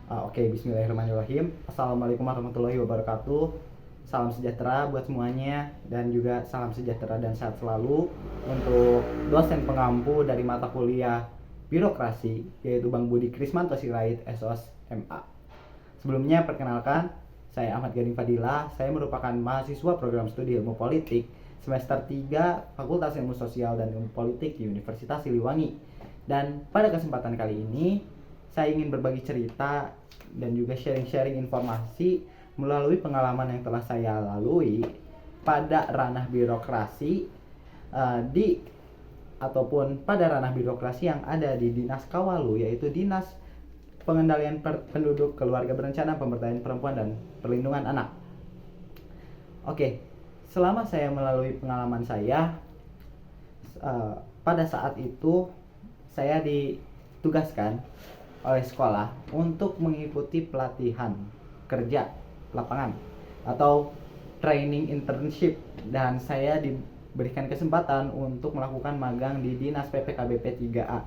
Bismillahirrahmanirrahim. Assalamualaikum warahmatullahi wabarakatuh. Salam sejahtera buat semuanya dan juga salam sejahtera dan sehat selalu untuk dosen pengampu dari mata kuliah birokrasi yaitu Bang Budi Krismanto Sirait, SOS MA. Sebelumnya perkenalkan, saya Ahmad Gading Fadila. Saya merupakan mahasiswa program studi Ilmu Politik semester 3 Fakultas Ilmu Sosial dan Ilmu Politik di Universitas Siliwangi. Dan pada kesempatan kali ini saya ingin berbagi cerita dan juga sharing-sharing informasi melalui pengalaman yang telah saya lalui pada ranah birokrasi pada ranah birokrasi yang ada di Dinas Kawalu, yaitu Dinas Pengendalian Penduduk, Keluarga Berencana, Pemberdayaan Perempuan dan Perlindungan Anak. Selama saya melalui pengalaman saya, pada saat itu saya ditugaskan oleh sekolah untuk mengikuti pelatihan kerja lapangan atau training internship, dan saya diberikan kesempatan untuk melakukan magang di Dinas PPKBP 3A.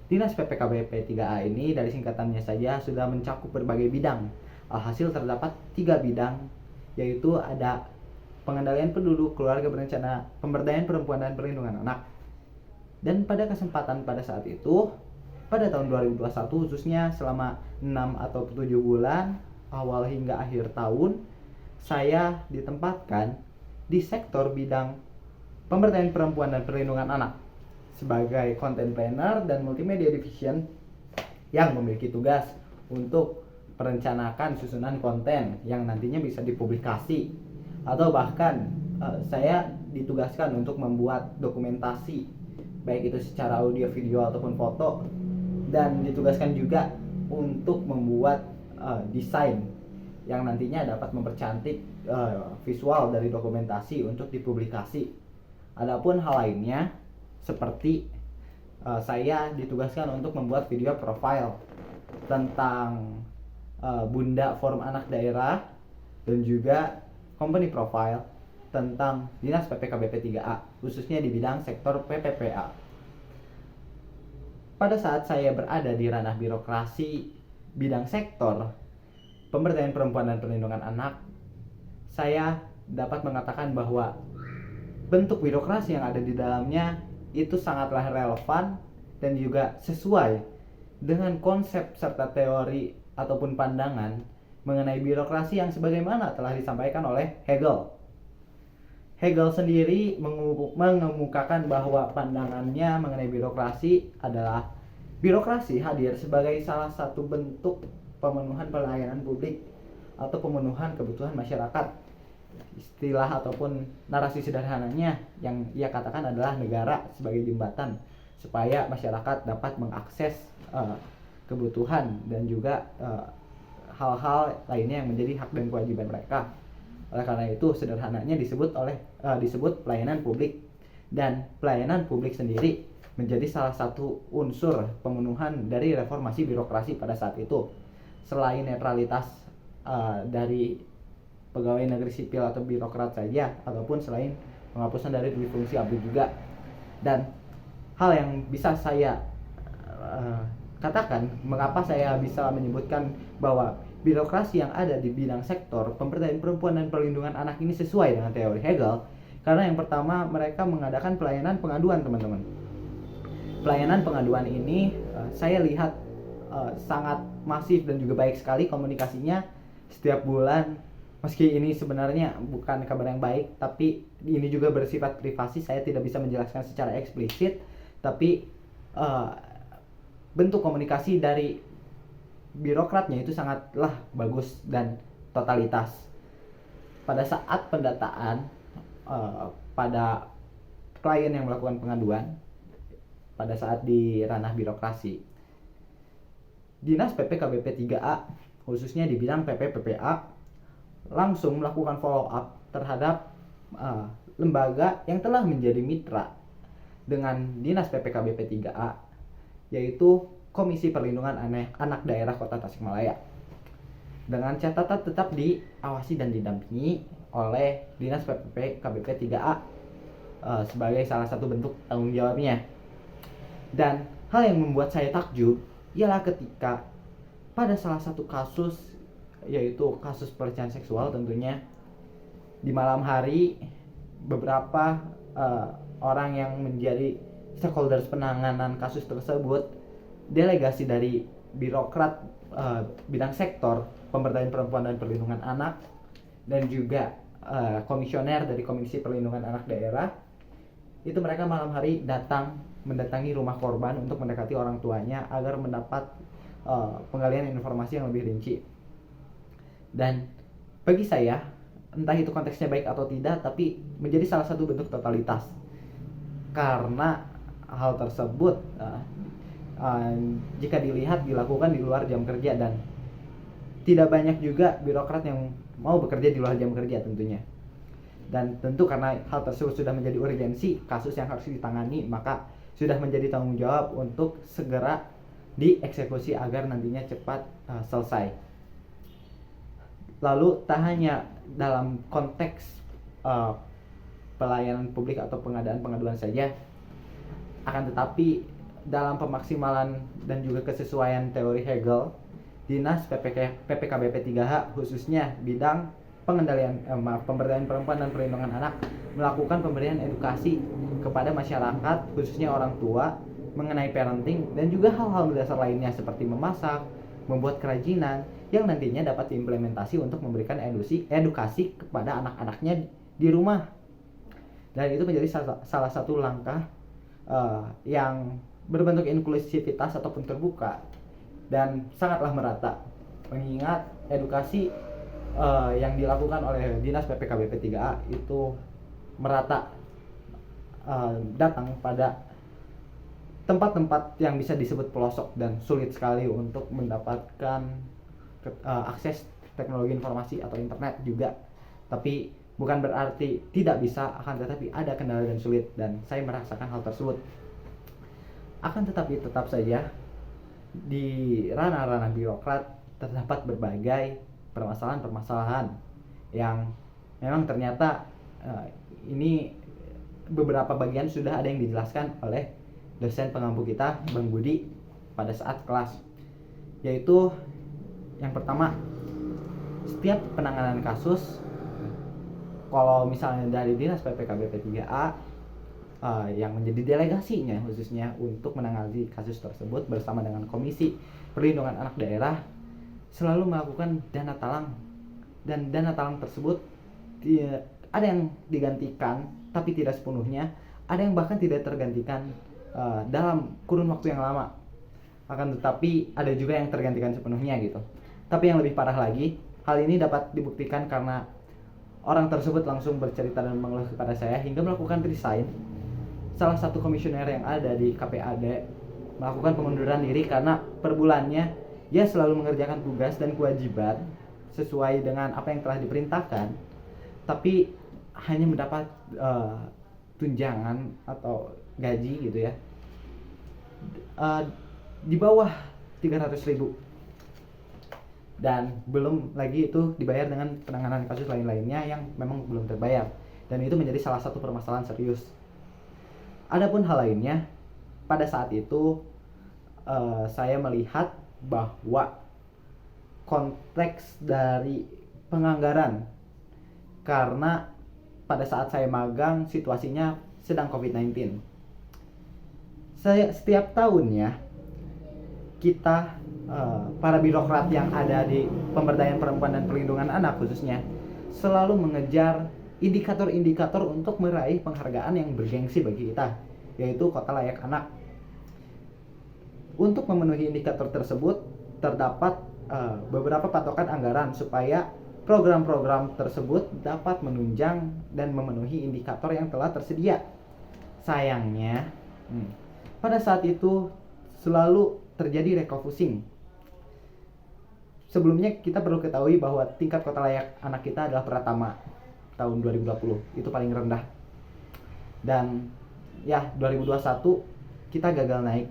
Dinas PPKBP 3A ini dari singkatannya saja sudah mencakup berbagai bidang. Alhasil terdapat 3 bidang, yaitu ada pengendalian penduduk, keluarga berencana, pemberdayaan perempuan dan perlindungan anak. Dan pada kesempatan pada saat itu, pada tahun 2021 khususnya selama 6 atau 7 bulan awal hingga akhir tahun, saya ditempatkan di sektor bidang pemberdayaan perempuan dan perlindungan anak sebagai content planner dan multimedia division yang memiliki tugas untuk merencanakan susunan konten yang nantinya bisa dipublikasi, atau bahkan saya ditugaskan untuk membuat dokumentasi baik itu secara audio, video ataupun foto, dan ditugaskan juga untuk membuat desain yang nantinya dapat mempercantik visual dari dokumentasi untuk dipublikasi. Adapun hal lainnya seperti saya ditugaskan untuk membuat video profile tentang Bunda Forum Anak Daerah dan juga company profile tentang Dinas PPKBP 3A, khususnya di bidang sektor PPPA. Pada saat saya berada di ranah birokrasi bidang sektor pemberdayaan perempuan dan perlindungan anak, saya dapat mengatakan bahwa bentuk birokrasi yang ada di dalamnya itu sangatlah relevan dan juga sesuai dengan konsep serta teori ataupun pandangan mengenai birokrasi yang sebagaimana telah disampaikan oleh Hegel. Hegel sendiri mengemukakan bahwa pandangannya mengenai birokrasi adalah birokrasi hadir sebagai salah satu bentuk pemenuhan pelayanan publik atau pemenuhan kebutuhan masyarakat. Istilah ataupun narasi sederhananya yang ia katakan adalah negara sebagai jembatan supaya masyarakat dapat mengakses kebutuhan dan juga hal-hal lainnya yang menjadi hak dan kewajiban mereka. Oleh karena itu sederhananya disebut pelayanan publik, dan pelayanan publik sendiri menjadi salah satu unsur pemenuhan dari reformasi birokrasi pada saat itu. Selain netralitas dari pegawai negeri sipil atau birokrat saja, ataupun selain penghapusan dari dui fungsi ABRI juga. Dan hal yang bisa saya katakan mengapa saya bisa menyebutkan bahwa birokrasi yang ada di bidang sektor pemberdayaan perempuan dan perlindungan anak ini sesuai dengan teori Hegel, karena yang pertama mereka mengadakan pelayanan pengaduan, teman-teman. Pelayanan pengaduan ini saya lihat sangat masif dan juga baik sekali komunikasinya setiap bulan. Meski ini sebenarnya bukan kabar yang baik, tapi ini juga bersifat privasi, saya tidak bisa menjelaskan secara eksplisit, tapi bentuk komunikasi dari birokratnya itu sangatlah bagus dan totalitas. Pada saat pendataan pada klien yang melakukan pengaduan pada saat di ranah birokrasi, Dinas PPKBP 3A khususnya di bidang PPPPA langsung melakukan follow up terhadap lembaga yang telah menjadi mitra dengan Dinas PPKBP 3A, yaitu Komisi Perlindungan Anak Daerah Kota Tasikmalaya, dengan catatan tetap diawasi dan didampingi oleh Dinas PPKBP 3A sebagai salah satu bentuk tanggung jawabnya. Dan hal yang membuat saya takjub ialah ketika pada salah satu kasus, yaitu kasus pelecehan seksual tentunya, di malam hari beberapa orang yang menjadi stakeholders penanganan kasus tersebut, delegasi dari birokrat bidang sektor pemberdayaan perempuan dan perlindungan anak, dan juga komisioner dari Komisi Perlindungan Anak Daerah, itu mereka malam hari mendatangi rumah korban untuk mendekati orang tuanya agar mendapat penggalian informasi yang lebih rinci. Dan bagi saya, entah itu konteksnya baik atau tidak, tapi menjadi salah satu bentuk totalitas, karena hal tersebut jika dilihat dilakukan di luar jam kerja, dan tidak banyak juga birokrat yang mau bekerja di luar jam kerja tentunya. Dan tentu karena hal tersebut sudah menjadi urgensi, kasus yang harus ditangani, maka sudah menjadi tanggung jawab untuk segera dieksekusi agar nantinya cepat selesai. Lalu tak hanya dalam konteks pelayanan publik atau pengaduan saja, akan tetapi dalam pemaksimalan dan juga kesesuaian teori Hegel, Dinas PPKBP 3H khususnya bidang pemberdayaan perempuan dan perlindungan anak melakukan pemberian edukasi kepada masyarakat, khususnya orang tua, mengenai parenting dan juga hal-hal mendasar lainnya seperti memasak, membuat kerajinan yang nantinya dapat diimplementasi untuk memberikan edukasi kepada anak-anaknya di rumah. Dan itu menjadi salah satu langkah yang berbentuk inklusivitas ataupun terbuka dan sangatlah merata, mengingat edukasi yang dilakukan oleh Dinas PPKBP 3A itu merata datang pada tempat-tempat yang bisa disebut pelosok dan sulit sekali untuk mendapatkan akses teknologi informasi atau internet juga. Tapi bukan berarti tidak bisa, akan tetapi ada kendala dan sulit, dan saya merasakan hal tersebut. Akan tetapi tetap saja di ranah-ranah birokrat terdapat berbagai permasalahan-permasalahan yang memang ternyata ini beberapa bagian sudah ada yang dijelaskan oleh dosen pengampu kita, Bang Budi, pada saat kelas. Yaitu yang pertama, setiap penanganan kasus, kalau misalnya dari Dinas PPKBP 3A yang menjadi delegasinya khususnya untuk menangani kasus tersebut bersama dengan Komisi Perlindungan Anak Daerah, selalu melakukan dana talang, dan dana talang tersebut ada yang digantikan tapi tidak sepenuhnya, ada yang bahkan tidak tergantikan dalam kurun waktu yang lama, akan tetapi ada juga yang tergantikan sepenuhnya gitu. Tapi yang lebih parah lagi, hal ini dapat dibuktikan karena orang tersebut langsung bercerita dan mengeluh kepada saya hingga melakukan resign. Salah satu komisioner yang ada di KPAD melakukan pengunduran diri karena per bulannya ia selalu mengerjakan tugas dan kewajiban sesuai dengan apa yang telah diperintahkan, tapi hanya mendapat tunjangan atau gaji gitu ya di bawah 300.000, dan belum lagi itu dibayar dengan penanganan kasus lain-lainnya yang memang belum terbayar, dan itu menjadi salah satu permasalahan serius. Adapun hal lainnya, pada saat itu saya melihat bahwa konteks dari penganggaran, karena pada saat saya magang situasinya sedang COVID-19. Saya setiap tahunnya kita para birokrat yang ada di pemberdayaan perempuan dan perlindungan anak khususnya selalu mengejar indikator-indikator untuk meraih penghargaan yang bergengsi bagi kita, yaitu Kota Layak Anak. Untuk memenuhi indikator tersebut terdapat beberapa patokan anggaran supaya program-program tersebut dapat menunjang dan memenuhi indikator yang telah tersedia. Sayangnya pada saat itu selalu terjadi refocusing. Sebelumnya kita perlu ketahui bahwa tingkat Kota Layak Anak kita adalah Pratama tahun 2020, itu paling rendah. Dan ya 2021 kita gagal naik.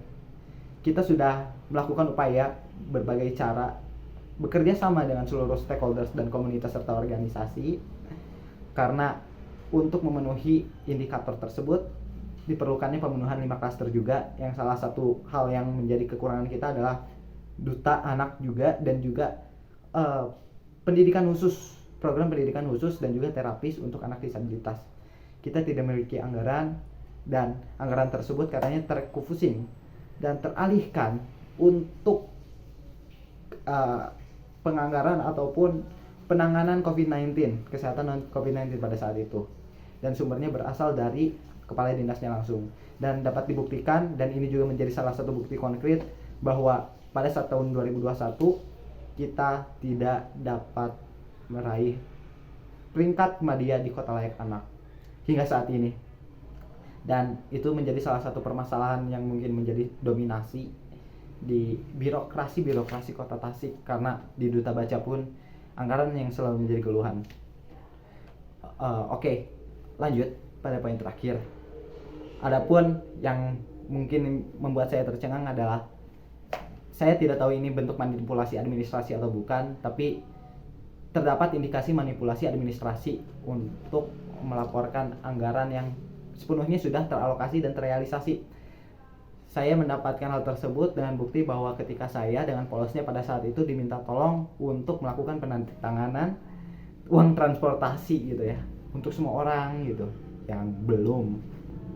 Kita sudah melakukan upaya berbagai cara, bekerja sama dengan seluruh stakeholders dan komunitas serta organisasi, karena untuk memenuhi indikator tersebut diperlukannya pemenuhan 5 klaster juga, yang salah satu hal yang menjadi kekurangan kita adalah duta anak juga, dan juga pendidikan khusus, program pendidikan khusus dan juga terapis untuk anak disabilitas. Kita tidak memiliki anggaran, dan anggaran tersebut katanya terkufusing dan teralihkan untuk penganggaran ataupun penanganan COVID-19, kesehatan COVID-19 pada saat itu. Dan sumbernya berasal dari kepala dinasnya langsung. Dan dapat dibuktikan, dan ini juga menjadi salah satu bukti konkret bahwa pada saat tahun 2021 kita tidak dapat meraih peringkat media di Kota Layak Anak hingga saat ini. Dan itu menjadi salah satu permasalahan yang mungkin menjadi dominasi di birokrasi Kota Tasik, karena di Duta Baca pun anggaran yang selalu menjadi keluhan. Oke, lanjut pada poin terakhir. Adapun yang mungkin membuat saya tercengang adalah saya tidak tahu ini bentuk manipulasi administrasi atau bukan, tapi terdapat indikasi manipulasi administrasi untuk melaporkan anggaran yang sepenuhnya sudah teralokasi dan terrealisasi. Saya mendapatkan hal tersebut dengan bukti bahwa ketika saya dengan polosnya pada saat itu diminta tolong untuk melakukan penandatanganan uang transportasi gitu ya, untuk semua orang gitu yang belum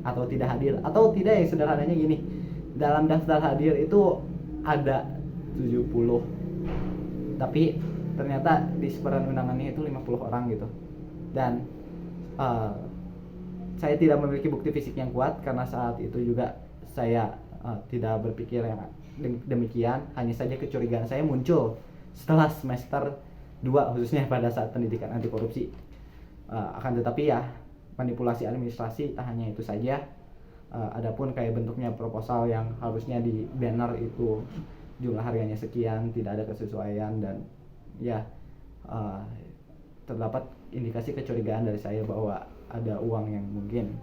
atau tidak hadir, atau tidak, yang sederhananya gini, dalam daftar hadir itu ada 70, tapi ternyata di sebaran undangannya itu 50 orang gitu. Dan saya tidak memiliki bukti fisik yang kuat, karena saat itu juga saya tidak berpikir yang demikian. Hanya saja kecurigaan saya muncul setelah semester 2, khususnya pada saat pendidikan anti korupsi. Akan tetapi ya, manipulasi administrasi tak hanya itu saja. Adapun kayak bentuknya proposal yang harusnya di banner itu jumlah harganya sekian, tidak ada kesesuaian, dan ya terdapat indikasi kecurigaan dari saya bahwa ada uang yang mungkin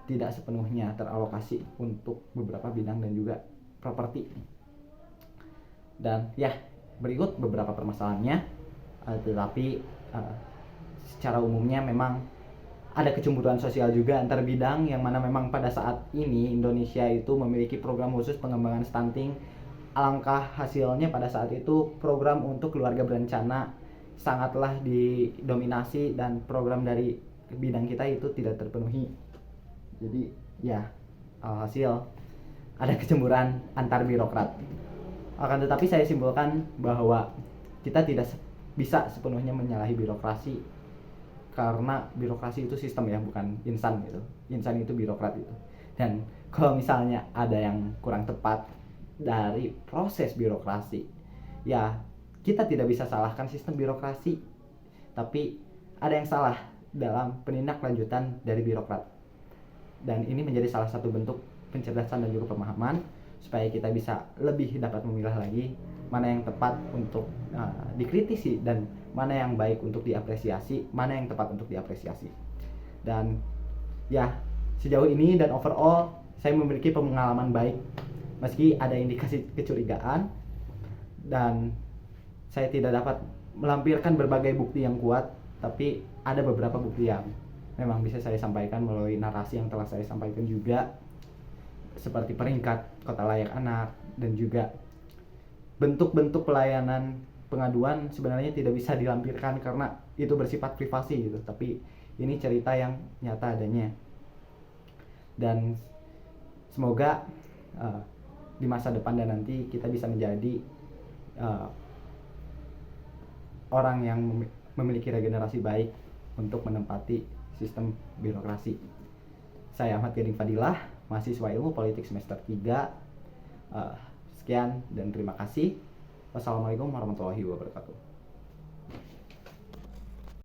tidak sepenuhnya teralokasi untuk beberapa bidang dan juga properti. Dan ya, berikut beberapa permasalahannya, tetapi secara umumnya memang ada kecemburuan sosial juga antar bidang, yang mana memang pada saat ini Indonesia itu memiliki program khusus pengembangan stunting. Alangkah hasilnya pada saat itu program untuk keluarga berencana sangatlah didominasi, dan program dari bidang kita itu tidak terpenuhi. Jadi ya, alhasil ada kecemburuan antar birokrat. Akan tetapi saya simpulkan bahwa kita tidak bisa sepenuhnya menyalahi birokrasi, karena birokrasi itu sistem ya, bukan insan gitu. Insan itu birokrat itu. Dan kalau misalnya ada yang kurang tepat dari proses birokrasi, ya kita tidak bisa salahkan sistem birokrasi, tapi ada yang salah dalam penindaklanjutan dari birokrat. Dan ini menjadi salah satu bentuk pencerdasan dan juga pemahaman, supaya kita bisa lebih dapat memilah lagi mana yang tepat untuk dikritisi, dan mana yang baik untuk diapresiasi, mana yang tepat untuk diapresiasi. Dan ya, sejauh ini dan overall saya memiliki pengalaman baik, meski ada indikasi kecurigaan, dan saya tidak dapat melampirkan berbagai bukti yang kuat, tapi ada beberapa bukti yang memang bisa saya sampaikan melalui narasi yang telah saya sampaikan juga, seperti peringkat Kota Layak Anak, dan juga bentuk-bentuk pelayanan pengaduan sebenarnya tidak bisa dilampirkan karena itu bersifat privasi gitu, tapi ini cerita yang nyata adanya. Dan semoga di masa depan dan nanti kita bisa menjadi orang yang memiliki regenerasi baik untuk menempati sistem birokrasi. Saya Ahmad Gading Fadilah, mahasiswa ilmu politik semester 3. Sekian dan terima kasih. Wassalamualaikum warahmatullahi wabarakatuh.